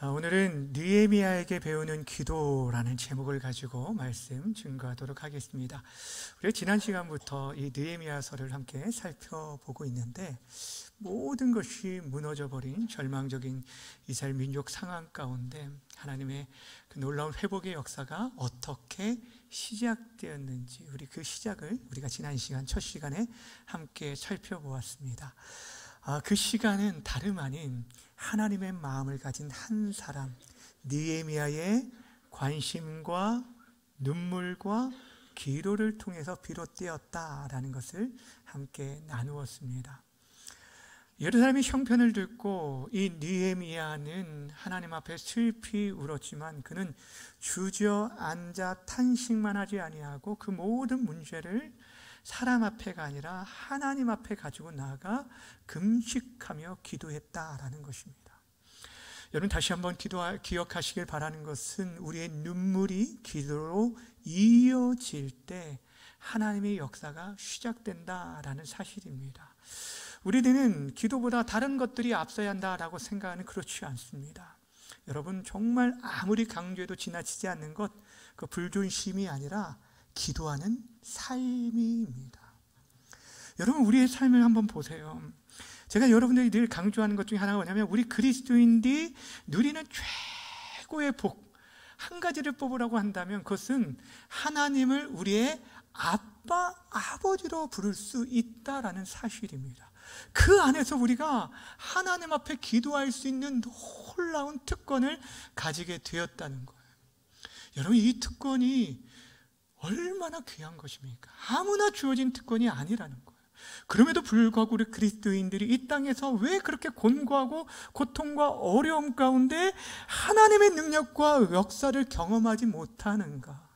오늘은 느헤미야에게 배우는 기도라는 제목을 가지고 말씀 증거하도록 하겠습니다. 우리가 지난 시간부터 이 느헤미야서를 함께 살펴보고 있는데, 모든 것이 무너져버린 절망적인 이스라엘 민족 상황 가운데 하나님의 그 놀라운 회복의 역사가 어떻게 시작되었는지, 우리 그 시작을 우리가 지난 시간 첫 시간에 함께 살펴보았습니다. 그 시간은 다름 아닌 하나님의 마음을 가진 한 사람 느헤미야의 관심과 눈물과 기도를 통해서 비롯되었다라는 것을 함께 나누었습니다. 예루살렘의 형편을 듣고 이 느헤미야는 하나님 앞에 슬피 울었지만 그는 주저앉아 탄식만 하지 아니하고 그 모든 문제를 사람 앞에가 아니라 하나님 앞에 가지고 나아가 금식하며 기도했다라는 것입니다. 여러분, 다시 한번 기억하시길 바라는 것은 우리의 눈물이 기도로 이어질 때 하나님의 역사가 시작된다라는 사실입니다. 우리들은 기도보다 다른 것들이 앞서야 한다라고 생각하는, 그렇지 않습니다. 여러분, 정말 아무리 강조해도 지나치지 않는 것, 그 불존심이 아니라 기도하는 삶입니다. 여러분, 우리의 삶을 한번 보세요. 제가 여러분들이 늘 강조하는 것 중에 하나가 뭐냐면, 우리 그리스도인들이 누리는 최고의 복 한 가지를 뽑으라고 한다면 그것은 하나님을 우리의 아빠, 아버지로 부를 수 있다라는 사실입니다. 그 안에서 우리가 하나님 앞에 기도할 수 있는 놀라운 특권을 가지게 되었다는 거예요. 여러분, 이 특권이 얼마나 귀한 것입니까? 아무나 주어진 특권이 아니라는 거예요. 그럼에도 불구하고 우리 그리스도인들이 이 땅에서 왜 그렇게 곤고하고 고통과 어려움 가운데 하나님의 능력과 역사를 경험하지 못하는가?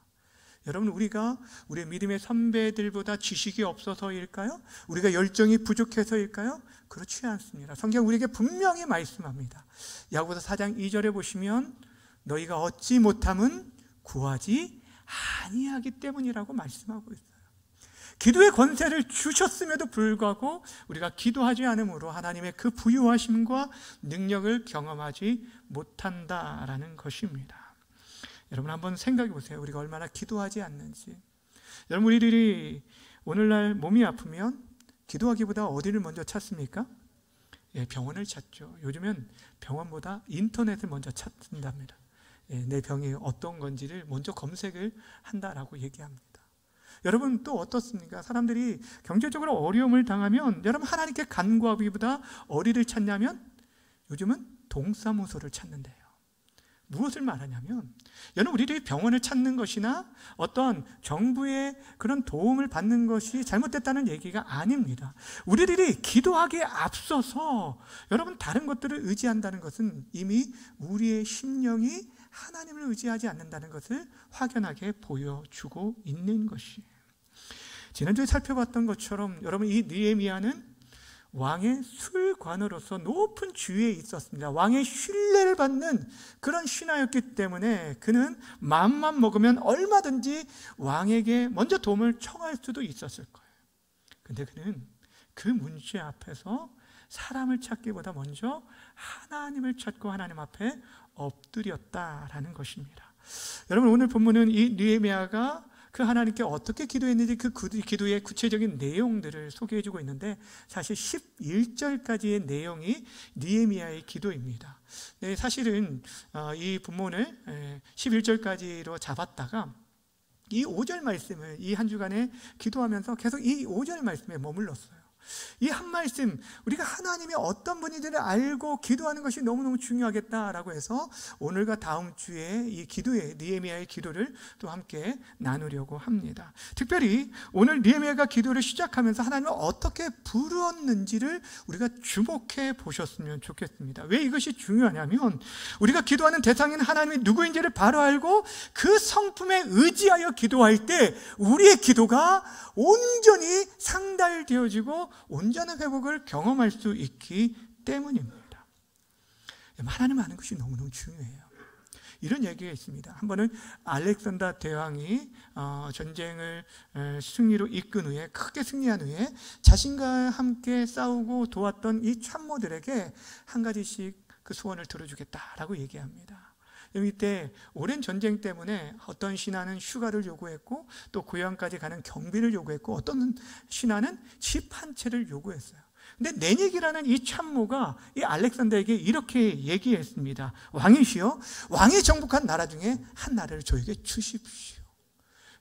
여러분, 우리가 우리의 믿음의 선배들보다 지식이 없어서일까요? 우리가 열정이 부족해서일까요? 그렇지 않습니다. 성경 우리에게 분명히 말씀합니다. 야고보서 4장 2절에 보시면 너희가 얻지 못함은 구하지 아니하기 때문이라고 말씀하고 있어요. 기도의 권세를 주셨음에도 불구하고 우리가 기도하지 않으므로 하나님의 그 부유하심과 능력을 경험하지 못한다라는 것입니다. 여러분, 한번 생각해 보세요. 우리가 얼마나 기도하지 않는지. 여러분, 우리들이 오늘날 몸이 아프면 기도하기보다 어디를 먼저 찾습니까? 병원을 찾죠. 요즘은 병원보다 인터넷을 먼저 찾는답니다. 내 병이 어떤 건지를 먼저 검색을 한다라고 얘기합니다. 여러분, 또 어떻습니까? 사람들이 경제적으로 어려움을 당하면 여러분, 하나님께 간구하기보다 어디를 찾냐면 요즘은 동사무소를 찾는데요. 무엇을 말하냐면, 여러분, 우리들이 병원을 찾는 것이나 어떤 정부의 그런 도움을 받는 것이 잘못됐다는 얘기가 아닙니다. 우리들이 기도하기에 앞서서 여러분, 다른 것들을 의지한다는 것은 이미 우리의 심령이 하나님을 의지하지 않는다는 것을 확연하게 보여주고 있는 것이에요. 지난주에 살펴봤던 것처럼 여러분, 이 느헤미야는 왕의 술관으로서 높은 지위에 있었습니다. 왕의 신뢰를 받는 그런 신하였기 때문에 그는 마음만 먹으면 얼마든지 왕에게 먼저 도움을 청할 수도 있었을 거예요. 근데 그는 그 문제 앞에서 사람을 찾기보다 먼저 하나님을 찾고 하나님 앞에 엎드렸다라는 것입니다. 여러분, 오늘 본문은 이 느헤미야가 그 하나님께 어떻게 기도했는지 그 기도의 구체적인 내용들을 소개해주고 있는데, 사실 11절까지의 내용이 느헤미야의 기도입니다. 네, 사실은 이 본문을 11절까지로 잡았다가 이 5절 말씀을 이 한 주간에 기도하면서 계속 이 5절 말씀에 머물렀어요. 이 한 말씀, 우리가 하나님이 어떤 분인지를 알고 기도하는 것이 너무너무 중요하겠다라고 해서 오늘과 다음 주에 이 기도의 느헤미야의 기도를 또 함께 나누려고 합니다. 특별히 오늘 느헤미야가 기도를 시작하면서 하나님을 어떻게 부르었는지를 우리가 주목해 보셨으면 좋겠습니다. 왜 이것이 중요하냐면, 우리가 기도하는 대상인 하나님이 누구인지를 바로 알고 그 성품에 의지하여 기도할 때 우리의 기도가 온전히 상달되어지고 온전한 회복을 경험할 수 있기 때문입니다. 하나님을 아는 것이 너무너무 중요해요. 이런 얘기가 있습니다. 한 번은 알렉산더 대왕이 전쟁을 승리로 이끈 후에, 크게 승리한 후에 자신과 함께 싸우고 도왔던 이 참모들에게 한 가지씩 그 소원을 들어주겠다라고 얘기합니다. 이때 오랜 전쟁 때문에 어떤 신하는 휴가를 요구했고 또 고향까지 가는 경비를 요구했고 어떤 신하는 집 한 채를 요구했어요. 근데 내닉이라는 이 참모가 이 알렉산더에게 이렇게 얘기했습니다. 왕이시여, 왕이 정복한 나라 중에 한 나라를 저에게 주십시오.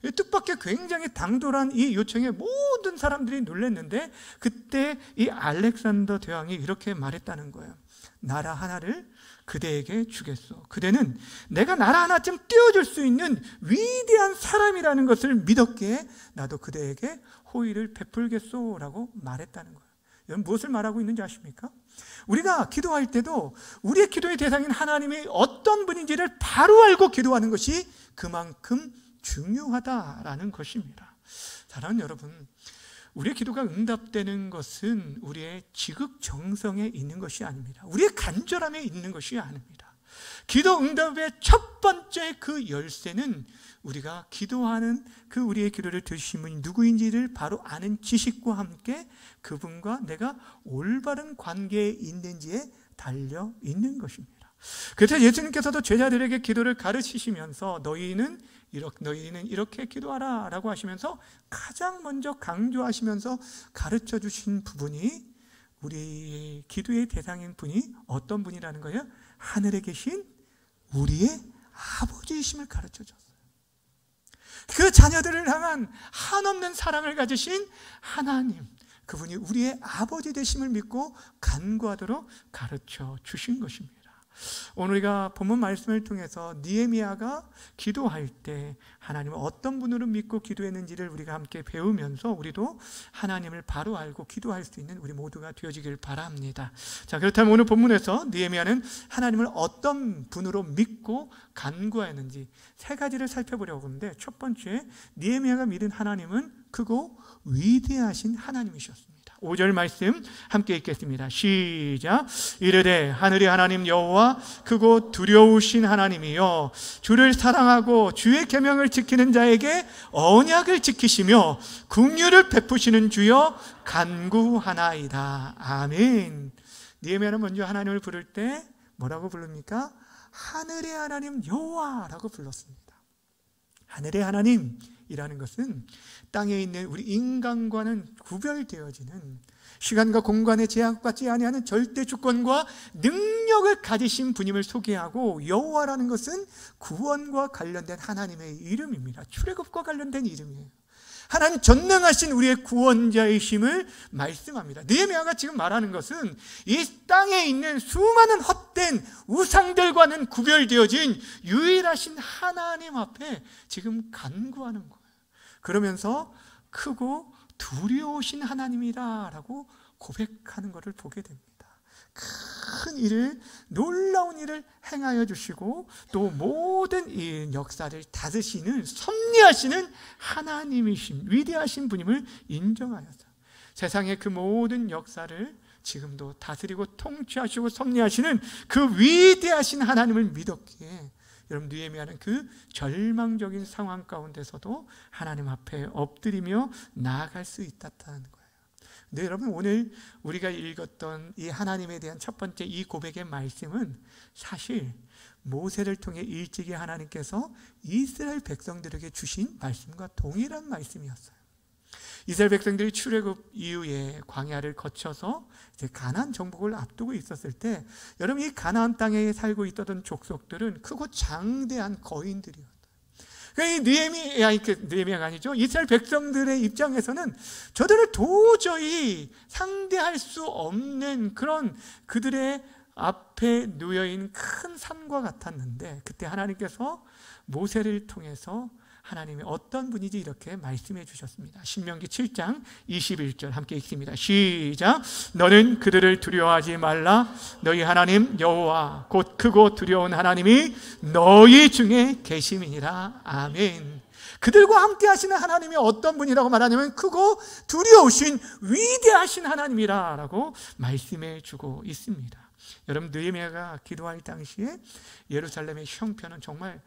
뜻밖의 굉장히 당돌한 이 요청에 모든 사람들이 놀랐는데 그때 이 알렉산더 대왕이 이렇게 말했다는 거예요. 나라 하나를 그대에게 주겠소. 그대는 내가 나라 하나쯤 띄워줄 수 있는 위대한 사람이라는 것을 믿었기에 나도 그대에게 호의를 베풀겠소 라고 말했다는 거예요. 여러분, 무엇을 말하고 있는지 아십니까? 우리가 기도할 때도 우리의 기도의 대상인 하나님이 어떤 분인지를 바로 알고 기도하는 것이 그만큼 중요하다라는 것입니다. 사랑하는 여러분, 우리의 기도가 응답되는 것은 우리의 지극정성에 있는 것이 아닙니다. 우리의 간절함에 있는 것이 아닙니다. 기도 응답의 첫 번째 그 열쇠는 우리가 기도하는 그 우리의 기도를 들으신 분이 누구인지를 바로 아는 지식과 함께 그분과 내가 올바른 관계에 있는지에 달려 있는 것입니다. 그래서 예수님께서도 제자들에게 기도를 가르치시면서 너희는 이렇게 기도하라 라고 하시면서 가장 먼저 강조하시면서 가르쳐 주신 부분이 우리 기도의 대상인 분이 어떤 분이라는 거예요? 하늘에 계신 우리의 아버지이심을 가르쳐 줬어요. 그 자녀들을 향한 한없는 사랑을 가지신 하나님, 그분이 우리의 아버지 되심을 믿고 간구하도록 가르쳐 주신 것입니다. 오늘 우리가 본문 말씀을 통해서 느헤미야가 기도할 때 하나님을 어떤 분으로 믿고 기도했는지를 우리가 함께 배우면서 우리도 하나님을 바로 알고 기도할 수 있는 우리 모두가 되어지길 바랍니다. 자, 그렇다면 오늘 본문에서 느헤미야는 하나님을 어떤 분으로 믿고 간구했는지 세 가지를 살펴보려고 하는데, 첫 번째, 느헤미야가 믿은 하나님은 크고 위대하신 하나님이셨습니다. 5절 말씀 함께 읽겠습니다. 시작. 이르되 하늘의 하나님 여호와 크고 두려우신 하나님이여, 주를 사랑하고 주의 계명을 지키는 자에게 언약을 지키시며 긍휼을 베푸시는 주여 간구하나이다. 아멘. 느헤미야는 먼저 하나님을 부를 때 뭐라고 부릅니까? 하늘의 하나님 여호와라고 불렀습니다. 하늘의 하나님이라는 것은 땅에 있는 우리 인간과는 구별되어지는, 시간과 공간에 제약받지 아니하는 절대 주권과 능력을 가지신 분임을 소개하고, 여호와라는 것은 구원과 관련된 하나님의 이름입니다. 출애굽과 관련된 이름이에요. 하나님 전능하신 우리의 구원자이심을 말씀합니다. 느헤미야가 지금 말하는 것은 이 땅에 있는 수많은 헛된 우상들과는 구별되어진 유일하신 하나님 앞에 지금 간구하는 거예요. 그러면서 크고 두려우신 하나님이라고 고백하는 것을 보게 됩니다. 큰 일을, 놀라운 일을 행하여 주시고 또 모든 이 역사를 다스리시는, 섭리하시는 하나님이신, 위대하신 분임을 인정하여서 세상의 그 모든 역사를 지금도 다스리고 통치하시고 섭리하시는 그 위대하신 하나님을 믿었기에 여러분, 느헤미야는 그 절망적인 상황 가운데서도 하나님 앞에 엎드리며 나아갈 수 있다는 거예요. 근데 여러분, 오늘 우리가 읽었던 이 하나님에 대한 첫 번째 이 고백의 말씀은 사실 모세를 통해 일찍이 하나님께서 이스라엘 백성들에게 주신 말씀과 동일한 말씀이었어요. 이스라엘 백성들이 출애굽 이후에 광야를 거쳐서 이제 가나안 정복을 앞두고 있었을 때, 여러분, 이 가나안 땅에 살고 있던 족속들은 크고 장대한 거인들이었어요. 그러니까 느헤미야가 아니죠. 이스라엘 백성들의 입장에서는 저들을 도저히 상대할 수 없는 그런 그들의 앞에 놓여있는 큰 산과 같았는데, 그때 하나님께서 모세를 통해서 하나님이 어떤 분인지 이렇게 말씀해 주셨습니다. 신명기 7장 21절 함께 읽습니다. 시작. 너는 그들을 두려워하지 말라. 너희 하나님 여호와 곧 크고 두려운 하나님이 너희 중에 계심이니라. 아멘. 그들과 함께 하시는 하나님이 어떤 분이라고 말하냐면 크고 두려우신 위대하신 하나님이라 라고 말씀해 주고 있습니다. 여러분, 느헤미야가 기도할 당시에 예루살렘의 형편은 정말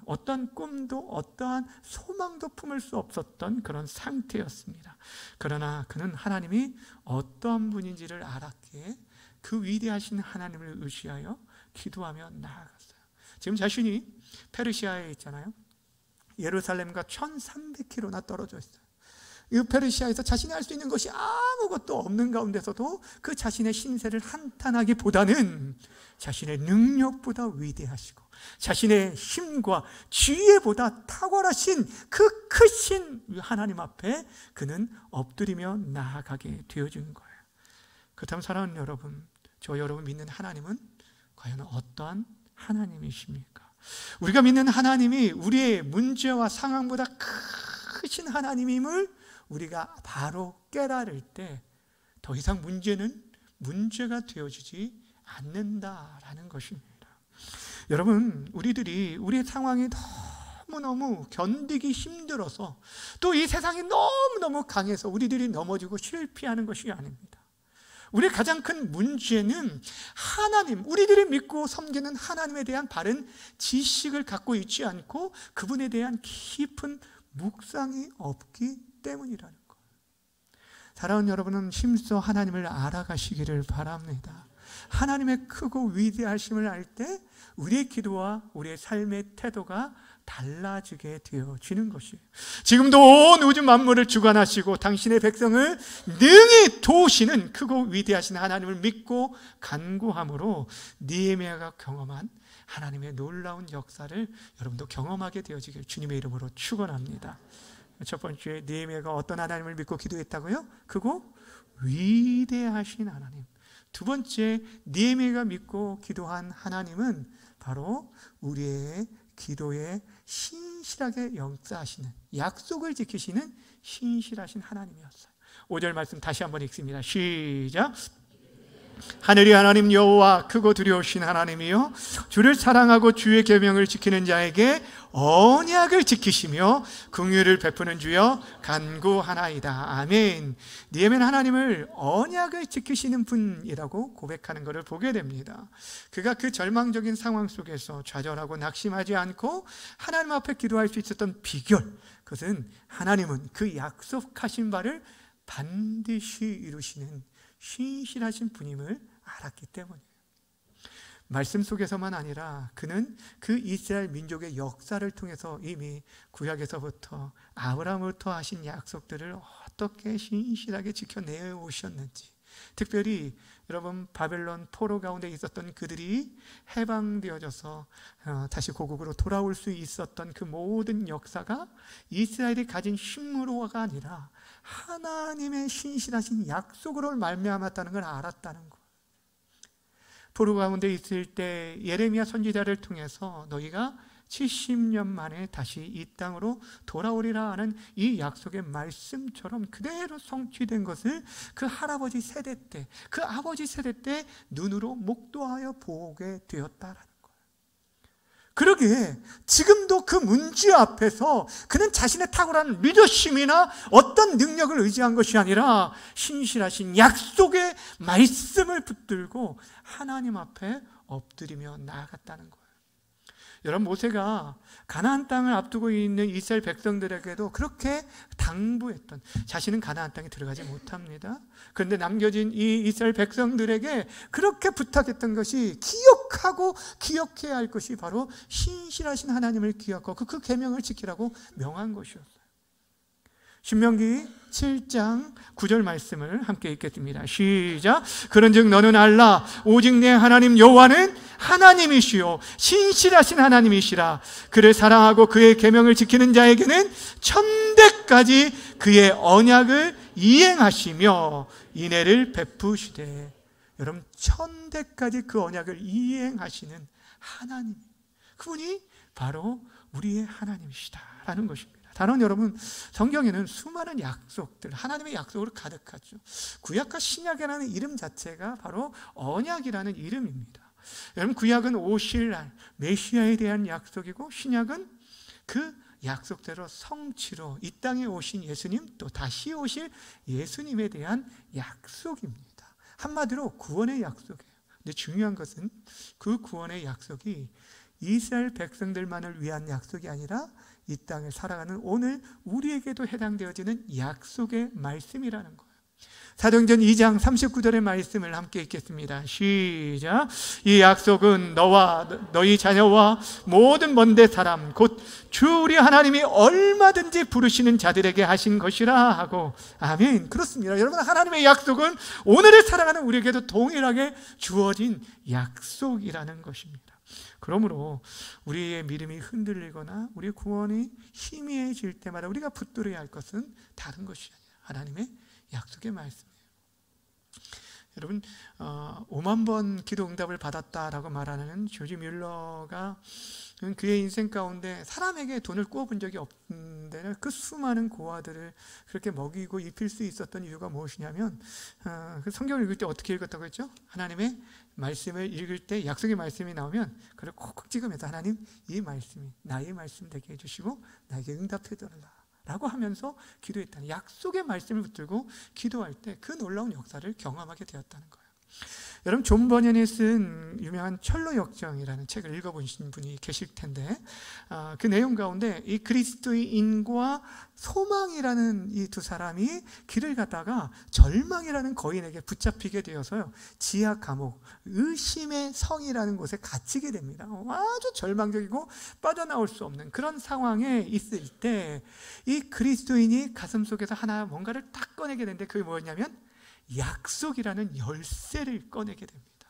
어떤 꿈도 어떠한 소망도 품을 수 없었던 그런 상태였습니다. 그러나 그는 하나님이 어떠한 분인지를 알았기에 그 위대하신 하나님을 의지하여 기도하며 나아갔어요. 지금 자신이 페르시아에 있잖아요. 예루살렘과 1300km나 떨어져 있어요. 이 페르시아에서 자신이 할 수 있는 것이 아무것도 없는 가운데서도 그 자신의 신세를 한탄하기보다는 자신의 능력보다 위대하시고 자신의 힘과 지혜보다 탁월하신 그 크신 하나님 앞에 그는 엎드리며 나아가게 되어진 거예요. 그렇다면 사랑하는 여러분, 저 여러분 믿는 하나님은 과연 어떠한 하나님이십니까? 우리가 믿는 하나님이 우리의 문제와 상황보다 크신 하나님임을 우리가 바로 깨달을 때 더 이상 문제는 문제가 되어지지 않는다라는 것입니다. 여러분, 우리들이 우리의 상황이 너무너무 견디기 힘들어서 또 이 세상이 너무너무 강해서 우리들이 넘어지고 실패하는 것이 아닙니다. 우리의 가장 큰 문제는 하나님, 우리들이 믿고 섬기는 하나님에 대한 바른 지식을 갖고 있지 않고 그분에 대한 깊은 묵상이 없기 때문이라는 거예요. 사랑하는 여러분은 힘써 하나님을 알아가시기를 바랍니다. 하나님의 크고 위대하심을 알 때 우리의 기도와 우리의 삶의 태도가 달라지게 되어지는 것이에요. 지금도 온 우주 만물을 주관하시고 당신의 백성을 능히 도우시는 크고 위대하신 하나님을 믿고 간구함으로 느헤미야가 경험한 하나님의 놀라운 역사를 여러분도 경험하게 되어지길 주님의 이름으로 축원합니다. 첫 번째, 느헤미야가 어떤 하나님을 믿고 기도했다고요? 크고 위대하신 하나님. 두 번째, 느헤미야가 믿고 기도한 하나님은 바로 우리의 기도에 신실하게 역사하시는, 약속을 지키시는 신실하신 하나님이었어요. 5절 말씀 다시 한번 읽습니다. 시작. 하늘의 하나님 여호와 크고 두려우신 하나님이요 주를 사랑하고 주의 계명을 지키는 자에게 언약을 지키시며 긍휼을 베푸는 주여 간구하나이다. 아멘. 느헤미야는 하나님을 언약을 지키시는 분이라고 고백하는 것을 보게 됩니다. 그가 그 절망적인 상황 속에서 좌절하고 낙심하지 않고 하나님 앞에 기도할 수 있었던 비결, 그것은 하나님은 그 약속하신 바를 반드시 이루시는 신실하신 분임을 알았기 때문이에요. 말씀 속에서만 아니라 그는 그 이스라엘 민족의 역사를 통해서 이미 구약에서부터 아브라함부터 하신 약속들을 어떻게 신실하게 지켜내 오셨는지, 특별히 여러분 바벨론 포로 가운데 있었던 그들이 해방되어져서 다시 고국으로 돌아올 수 있었던 그 모든 역사가 이스라엘이 가진 힘으로가 아니라 하나님의 신실하신 약속으로 말미암았다는 걸 알았다는 거. 포로 가운데 있을 때 예레미야 선지자를 통해서 너희가 70년 만에 다시 이 땅으로 돌아오리라 하는 이 약속의 말씀처럼 그대로 성취된 것을 그 할아버지 세대 때, 그 아버지 세대 때 눈으로 목도하여 보게 되었다라는 거예요. 그러기에 지금도 그 문제 앞에서 그는 자신의 탁월한 리더십이나 어떤 능력을 의지한 것이 아니라 신실하신 약속의 말씀을 붙들고 하나님 앞에 엎드리며 나아갔다는 거예요. 여러분, 모세가 가나안 땅을 앞두고 있는 이스라엘 백성들에게도 그렇게 당부했던, 자신은 가나안 땅에 들어가지 못합니다. 그런데 남겨진 이 이스라엘 백성들에게 그렇게 부탁했던 것이 기억하고 기억해야 할 것이 바로 신실하신 하나님을 기억하고 그 계명을 지키라고 명한 것이었어요. 신명기 7장 9절 말씀을 함께 읽겠습니다. 시작. 그런즉 너는 알라 오직 내 하나님 여호와는 하나님이시요 신실하신 하나님이시라. 그를 사랑하고 그의 계명을 지키는 자에게는 천대까지 그의 언약을 이행하시며 인애를 베푸시되. 여러분, 천대까지 그 언약을 이행하시는 하나님, 그분이 바로 우리의 하나님이시다라는 것입니다. 다른 여러분, 성경에는 수많은 약속들, 하나님의 약속으로 가득하죠. 구약과 신약이라는 이름 자체가 바로 언약이라는 이름입니다. 여러분, 구약은 오실 날 메시아에 대한 약속이고, 신약은 그 약속대로 성취로 이 땅에 오신 예수님, 또 다시 오실 예수님에 대한 약속입니다. 한마디로 구원의 약속이에요. 근데 중요한 것은 그 구원의 약속이 이스라엘 백성들만을 위한 약속이 아니라 이 땅을 살아가는 오늘 우리에게도 해당되어지는 약속의 말씀이라는 거예요. 사도행전 2장 39절의 말씀을 함께 읽겠습니다. 시작. 이 약속은 너와 너희 자녀와 모든 먼데 사람 곧 주 우리 하나님이 얼마든지 부르시는 자들에게 하신 것이라 하고. 아멘. 그렇습니다. 여러분, 하나님의 약속은 오늘을 살아가는 우리에게도 동일하게 주어진 약속이라는 것입니다. 그러므로 우리의 믿음이 흔들리거나 우리의 구원이 희미해질 때마다 우리가 붙들어야 할 것은 다른 것이 아니라 하나님의 약속의 말씀이에요. 여러분, 5만 번 기도 응답을 받았다라고 말하는 조지 뮬러가 그의 인생 가운데 사람에게 돈을 꾸어본 적이 없는데 그 수많은 고아들을 그렇게 먹이고 입힐 수 있었던 이유가 무엇이냐면, 그 성경을 읽을 때 어떻게 읽었다고 했죠? 하나님의 말씀을 읽을 때 약속의 말씀이 나오면 그걸 콕콕 찍으면서 하나님, 이 말씀이 나의 말씀 되게 해주시고 나에게 응답해 달라 라고 하면서 기도했다는, 약속의 말씀을 붙들고 기도할 때 그 놀라운 역사를 경험하게 되었다는 거예요. 여러분, 존 버년이 쓴 유명한 철로 역정이라는 책을 읽어보신 분이 계실 텐데, 그 내용 가운데 이 그리스도인과 소망이라는 이 두 사람이 길을 가다가 절망이라는 거인에게 붙잡히게 되어서요, 지하 감옥 의심의 성이라는 곳에 갇히게 됩니다. 아주 절망적이고 빠져나올 수 없는 그런 상황에 있을 때 이 그리스도인이 가슴속에서 하나 뭔가를 딱 꺼내게 되는데, 그게 뭐였냐면 약속이라는 열쇠를 꺼내게 됩니다.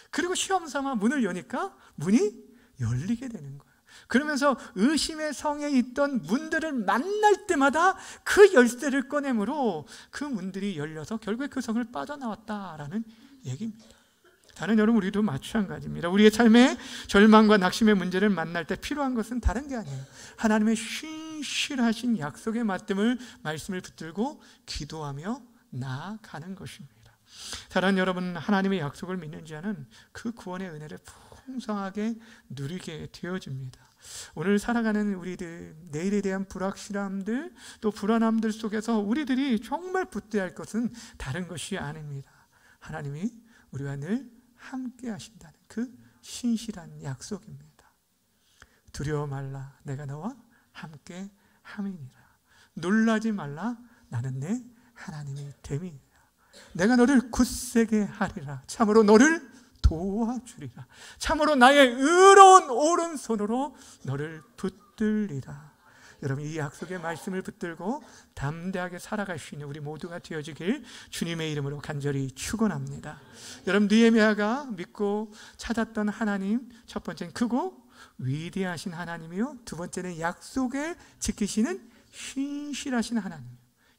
그리고 시험삼아 문을 여니까 문이 열리게 되는 거예요. 그러면서 의심의 성에 있던 문들을 만날 때마다 그 열쇠를 꺼내므로 그 문들이 열려서 결국에 그 성을 빠져나왔다라는 얘기입니다. 다른 여러분, 우리도 마찬가지입니다. 우리의 삶에 절망과 낙심의 문제를 만날 때 필요한 것은 다른 게 아니에요. 하나님의 신실하신 약속의 말씀을 붙들고 기도하며 나아가는 것입니다. 사랑하는 여러분, 하나님의 약속을 믿는 자는 그 구원의 은혜를 풍성하게 누리게 되어집니다. 오늘 살아가는 우리들, 내일에 대한 불확실함들, 또 불안함들 속에서 우리들이 정말 붙들어야 할 것은 다른 것이 아닙니다. 하나님이 우리와 늘 함께 하신다는 그 신실한 약속입니다. 두려워 말라, 내가 너와 함께 함이니라. 놀라지 말라, 나는 내 하나님이 됨이니라. 내가 너를 굳세게 하리라. 참으로 너를 도와주리라. 참으로 나의 의로운 오른손으로 너를 붙들리라. 여러분, 이 약속의 말씀을 붙들고 담대하게 살아갈 수 있는 우리 모두가 되어지길 주님의 이름으로 간절히 축원합니다. 여러분, 느헤미야가 믿고 찾았던 하나님, 첫 번째는 크고 위대하신 하나님이요, 두 번째는 약속을 지키시는 신실하신 하나님,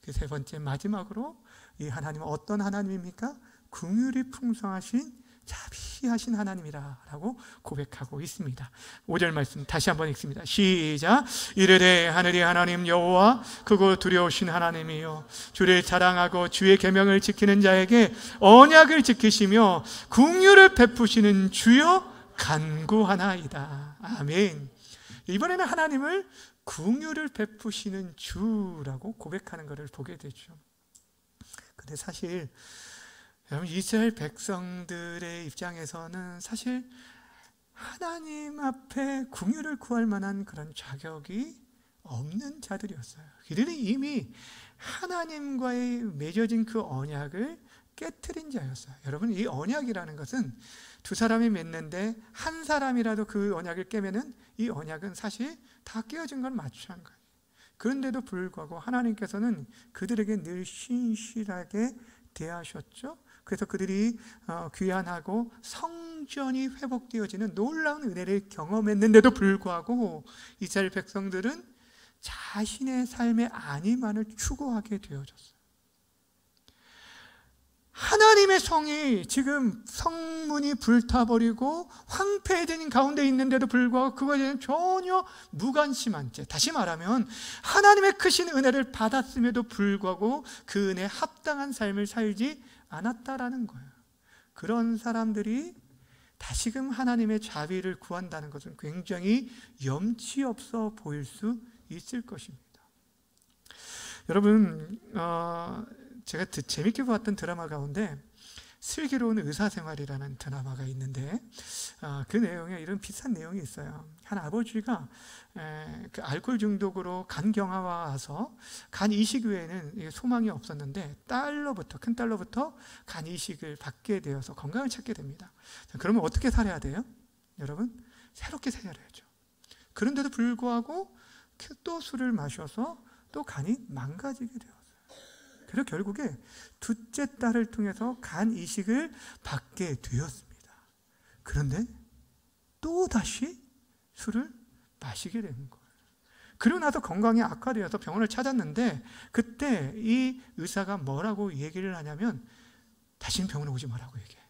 그 세 번째 마지막으로 이 하나님은 어떤 하나님입니까? 긍휼이 풍성하신 자비하신 하나님이라고 고백하고 있습니다. 5절 말씀 다시 한번 읽습니다. 시작. 이르되 하늘의 하나님 여호와 크고 두려우신 하나님이요, 주를 자랑하고 주의 계명을 지키는 자에게 언약을 지키시며 긍휼을 베푸시는 주여 간구하나이다. 아멘. 이번에는 하나님을 긍휼을 베푸시는 주라고 고백하는 것을 보게 되죠. 근데 사실 여러분, 이스라엘 백성들의 입장에서는 사실 하나님 앞에 긍휼을 구할 만한 그런 자격이 없는 자들이었어요. 그들이 이미 하나님과의 맺어진 그 언약을 깨트린 자였어요. 여러분, 이 언약이라는 것은 두 사람이 맺는데 한 사람이라도 그 언약을 깨면은 이 언약은 사실 다 깨어진 건 마찬가지예요. 그런데도 불구하고 하나님께서는 그들에게 늘 신실하게 대하셨죠. 그래서 그들이 귀환하고 성전이 회복되어지는 놀라운 은혜를 경험했는데도 불구하고 이스라엘 백성들은 자신의 삶의 안위만을 추구하게 되어졌어요. 하나님의 성이 지금 성문이 불타버리고 황폐해진 가운데 있는데도 불구하고 그거에 대해서 전혀 무관심한 채, 다시 말하면 하나님의 크신 은혜를 받았음에도 불구하고 그 은혜에 합당한 삶을 살지 않았다라는 거예요. 그런 사람들이 다시금 하나님의 자비를 구한다는 것은 굉장히 염치 없어 보일 수 있을 것입니다. 여러분, 제가 재밌게 보았던 드라마 가운데 슬기로운 의사생활이라는 드라마가 있는데 그 내용에 이런 비슷한 내용이 있어요. 한 아버지가 그 알코올 중독으로 간경화가 와서 간 이식 외에는 소망이 없었는데 큰 딸로부터 간 이식을 받게 되어서 건강을 찾게 됩니다. 자, 그러면 어떻게 살아야 돼요? 여러분, 새롭게 살아야죠. 그런데도 불구하고 또 술을 마셔서 또 간이 망가지게 되었어요. 그래서 결국에 둘째 딸을 통해서 간 이식을 받게 되었습니다. 그런데 또 다시 술을 마시게 되는 거예요. 그리고 나서 건강이 악화되어서 병원을 찾았는데 그때 이 의사가 뭐라고 얘기를 하냐면 다시는 병원에 오지 말라고 얘기해요.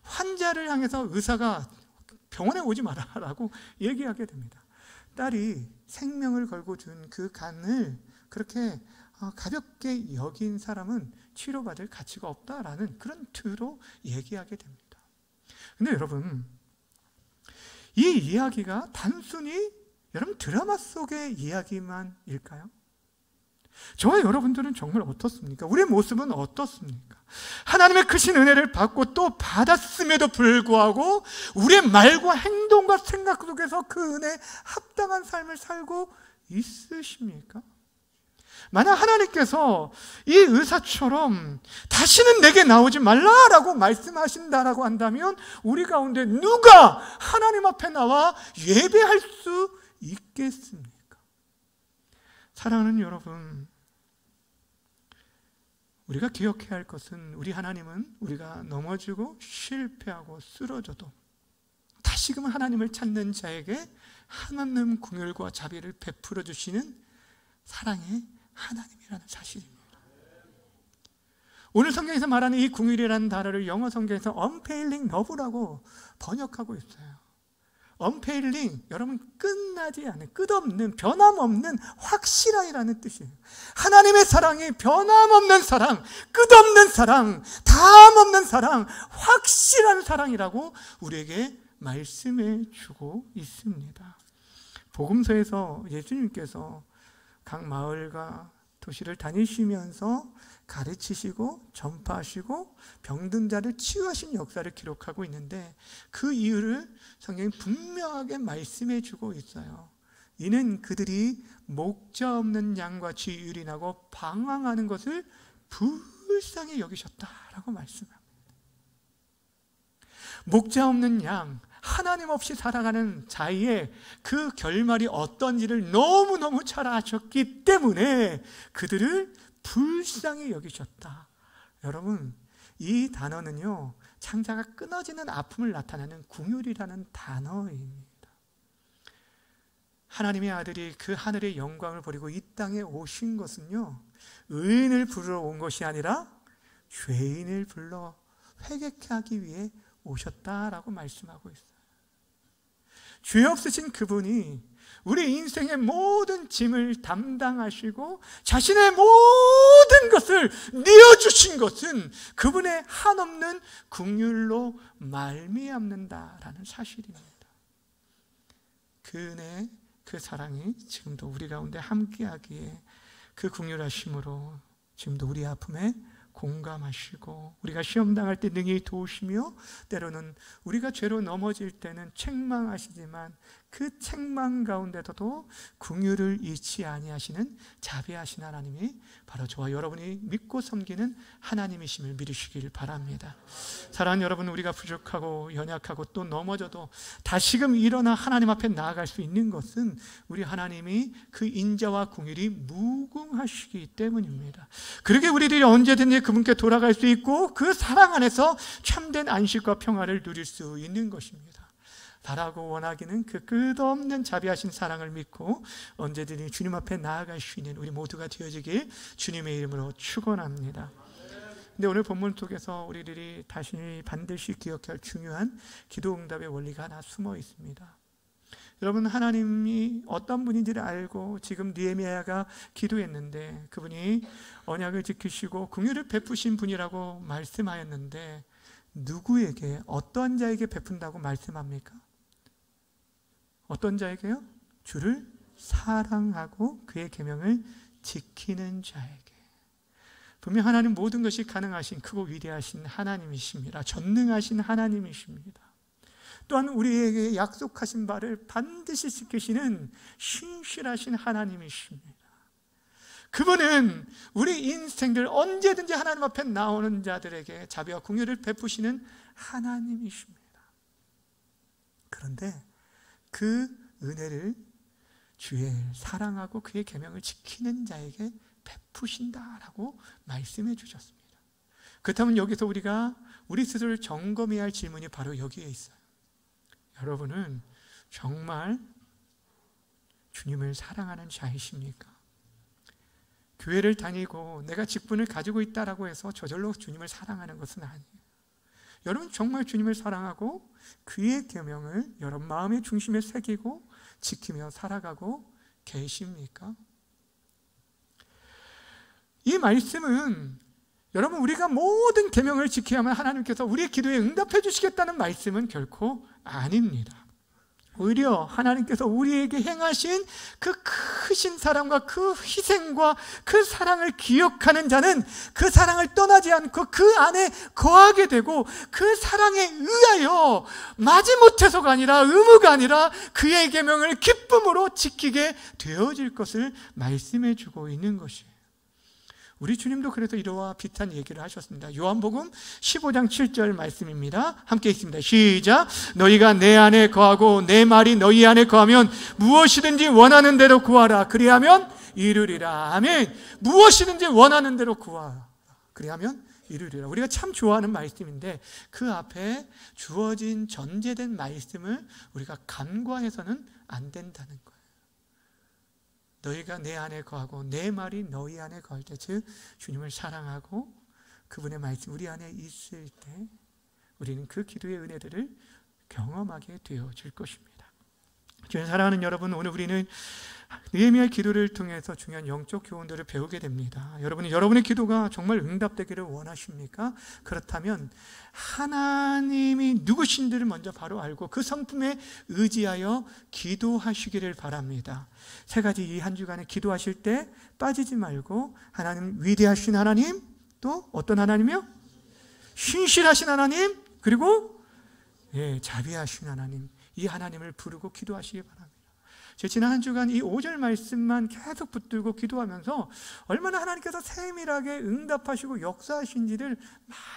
환자를 향해서 의사가 병원에 오지 마라라고 얘기하게 됩니다. 딸이 생명을 걸고 준 그 간을 그렇게 가볍게 여긴 사람은 치료받을 가치가 없다라는 그런 틀로 얘기하게 됩니다. 근데 여러분, 이 이야기가 단순히 여러분 드라마 속의 이야기만일까요? 저와 여러분들은 정말 어떻습니까? 우리의 모습은 어떻습니까? 하나님의 크신 은혜를 받고 또 받았음에도 불구하고 우리의 말과 행동과 생각 속에서 그 은혜에 합당한 삶을 살고 있으십니까? 만약 하나님께서 이 의사처럼 다시는 내게 나오지 말라라고 말씀하신다라고 한다면 우리 가운데 누가 하나님 앞에 나와 예배할 수 있겠습니까? 사랑하는 여러분, 우리가 기억해야 할 것은 우리 하나님은 우리가 넘어지고 실패하고 쓰러져도 다시금 하나님을 찾는 자에게 하나님 긍휼과 자비를 베풀어 주시는 사랑의 하나님이라는 사실입니다. 오늘 성경에서 말하는 이 긍휼이라는 단어를 영어 성경에서 unfailing love라고 번역하고 있어요. unfailing, 여러분 끝나지 않은, 끝없는, 변함없는 확실함이라는 뜻이에요. 하나님의 사랑이 변함없는 사랑, 끝없는 사랑, 다함없는 사랑, 확실한 사랑이라고 우리에게 말씀해 주고 있습니다. 복음서에서 예수님께서 각 마을과 도시를 다니시면서 가르치시고 전파하시고 병든 자를 치유하신 역사를 기록하고 있는데 그 이유를 성경이 분명하게 말씀해 주고 있어요. 이는 그들이 목자 없는 양과 쥐유린하고 방황하는 것을 불쌍히 여기셨다라고 말씀합니다. 목자 없는 양, 하나님 없이 살아가는 자의 그 결말이 어떤지를 너무너무 잘 아셨기 때문에 그들을 불쌍히 여기셨다. 여러분, 이 단어는요, 창자가 끊어지는 아픔을 나타내는 긍휼이라는 단어입니다. 하나님의 아들이 그 하늘의 영광을 버리고 이 땅에 오신 것은요, 의인을 부르러 온 것이 아니라 죄인을 불러 회개케 하기 위해 오셨다라고 말씀하고 있어요. 죄 없으신 그분이 우리 인생의 모든 짐을 담당하시고 자신의 모든 것을 내어주신 것은 그분의 한없는 긍휼로 말미암는다라는 사실입니다. 그 은혜, 그 사랑이 지금도 우리 가운데 함께하기에 그 긍휼하심으로 지금도 우리 아픔에 공감하시고 우리가 시험 당할 때 능히 도우시며 때로는 우리가 죄로 넘어질 때는 책망하시지만 그 책망 가운데서도 긍휼을 잃지 아니하시는 자비하신 하나님이 바로 저와 여러분이 믿고 섬기는 하나님이심을 믿으시길 바랍니다. 사랑하는 여러분, 우리가 부족하고 연약하고 또 넘어져도 다시금 일어나 하나님 앞에 나아갈 수 있는 것은 우리 하나님이 그 인자와 긍휼이 무궁하시기 때문입니다. 그러게 우리들이 언제든지 그분께 돌아갈 수 있고 그 사랑 안에서 참된 안식과 평화를 누릴 수 있는 것입니다. 바라고 원하기는 그 끝없는 자비하신 사랑을 믿고 언제든지 주님 앞에 나아갈 수 있는 우리 모두가 되어지길 주님의 이름으로 축원합니다. 근데 오늘 본문 속에서 우리들이 다시 반드시 기억해야 할 중요한 기도 응답의 원리가 하나 숨어 있습니다. 여러분, 하나님이 어떤 분인지를 알고 지금 느헤미야가 기도했는데 그분이 언약을 지키시고 긍휼을 베푸신 분이라고 말씀하였는데 누구에게, 어떤 자에게 베푼다고 말씀합니까? 어떤 자에게요? 주를 사랑하고 그의 계명을 지키는 자에게. 분명 하나님 모든 것이 가능하신 크고 위대하신 하나님이십니다. 전능하신 하나님이십니다. 또한 우리에게 약속하신 바를 반드시 지키시는 신실하신 하나님이십니다. 그분은 우리 인생들 언제든지 하나님 앞에 나오는 자들에게 자비와 긍휼을 베푸시는 하나님이십니다. 그런데 그 은혜를 주의 사랑하고 그의 계명을 지키는 자에게 베푸신다라고 말씀해 주셨습니다. 그렇다면 여기서 우리가 우리 스스로를 점검해야 할 질문이 바로 여기에 있어요. 여러분은 정말 주님을 사랑하는 자이십니까? 교회를 다니고 내가 직분을 가지고 있다라고 해서 저절로 주님을 사랑하는 것은 아니에요. 여러분 정말 주님을 사랑하고 그의 계명을 여러분 마음의 중심에 새기고 지키며 살아가고 계십니까? 이 말씀은 여러분 우리가 모든 계명을 지켜야만 하나님께서 우리의 기도에 응답해 주시겠다는 말씀은 결코 아닙니다. 오히려 하나님께서 우리에게 행하신 그 크신 사랑과 그 희생과 그 사랑을 기억하는 자는 그 사랑을 떠나지 않고 그 안에 거하게 되고 그 사랑에 의하여 마지못해서가 아니라 의무가 아니라 그의 계명을 기쁨으로 지키게 되어질 것을 말씀해 주고 있는 것이에요. 우리 주님도 그래서 이러한 비슷한 얘기를 하셨습니다. 요한복음 15장 7절 말씀입니다. 함께 읽습니다. 시작. 너희가 내 안에 거하고 내 말이 너희 안에 거하면 무엇이든지 원하는 대로 구하라. 그리하면 이루리라. 아멘. 무엇이든지 원하는 대로 구하라. 그리하면 이루리라. 우리가 참 좋아하는 말씀인데 그 앞에 주어진 전제된 말씀을 우리가 간과해서는 안 된다는 거예요. 너희가 내 안에 거하고 내 말이 너희 안에 거할 때, 즉 주님을 사랑하고 그분의 말씀 우리 안에 있을 때 우리는 그 기도의 은혜들을 경험하게 되어질 것입니다. 주님 사랑하는 여러분, 오늘 우리는 느헤미야의 기도를 통해서 중요한 영적 교훈들을 배우게 됩니다. 여러분이 여러분의 기도가 정말 응답되기를 원하십니까? 그렇다면 하나님이 누구신지를 먼저 바로 알고 그 성품에 의지하여 기도하시기를 바랍니다. 세 가지 이 한 주간에 기도하실 때 빠지지 말고 하나님 위대하신 하나님, 또 어떤 하나님이요? 신실하신 하나님, 그리고 자비하신 하나님, 이 하나님을 부르고 기도하시기 바랍니다. 지난 한 주간 이 5절 말씀만 계속 붙들고 기도하면서 얼마나 하나님께서 세밀하게 응답하시고 역사하신지를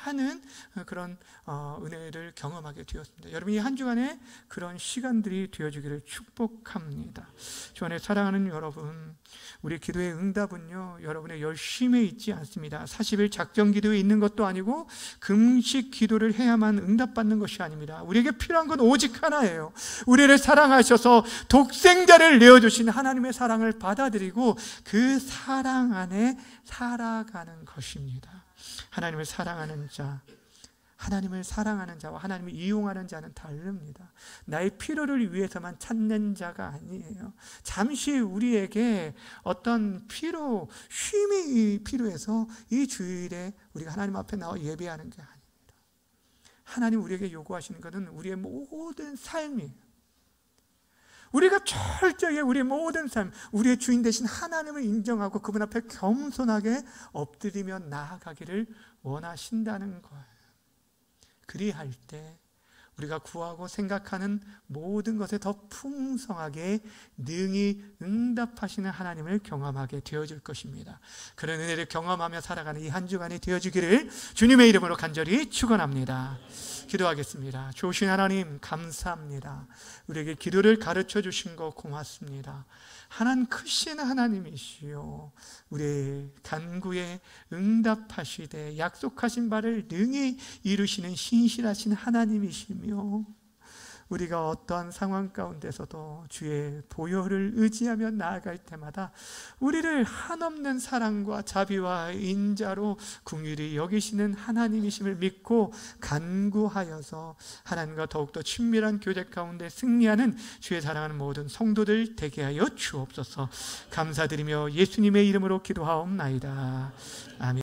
많은 그런 은혜를 경험하게 되었습니다. 여러분 이 한 주간에 그런 시간들이 되어주기를 축복합니다. 주 안에 사랑하는 여러분, 우리 기도의 응답은요 여러분의 열심에 있지 않습니다. 40일 작정 기도에 있는 것도 아니고 금식 기도를 해야만 응답받는 것이 아닙니다. 우리에게 필요한 건 오직 하나예요. 우리를 사랑하셔서 독생자를 내어주신 하나님의 사랑을 받아들이고 그 사랑 안에 살아가는 것입니다. 하나님을 사랑하는 자와 하나님을 이용하는 자는 다릅니다. 나의 필요를 위해서만 찾는 자가 아니에요. 잠시 우리에게 어떤 쉼이 필요해서 이 주일에 우리가 하나님 앞에 나와 예배하는 게 아닙니다. 하나님 우리에게 요구하시는 것은 우리의 모든 삶이에요. 우리가 철저히 우리의 모든 삶, 우리의 주인 되신 하나님을 인정하고 그분 앞에 겸손하게 엎드리며 나아가기를 원하신다는 거예요. 그리할 때 우리가 구하고 생각하는 모든 것에 더 풍성하게 능히 응답하시는 하나님을 경험하게 되어질 것입니다. 그런 은혜를 경험하며 살아가는 이 한 주간이 되어주기를 주님의 이름으로 간절히 축원합니다. 기도하겠습니다. 좋으신 하나님 감사합니다. 우리에게 기도를 가르쳐 주신 거 고맙습니다. 하나님 크신 하나님이시요 우리의 간구에 응답하시되 약속하신 바를 능히 이루시는 신실하신 하나님이시며 우리가 어떠한 상황 가운데서도 주의 보혈을 의지하며 나아갈 때마다 우리를 한없는 사랑과 자비와 인자로 긍휼히 여기시는 하나님이심을 믿고 간구하여서 하나님과 더욱더 친밀한 교제 가운데 승리하는 주의 사랑하는 모든 성도들 되게 하여 주옵소서. 감사드리며 예수님의 이름으로 기도하옵나이다. 아멘.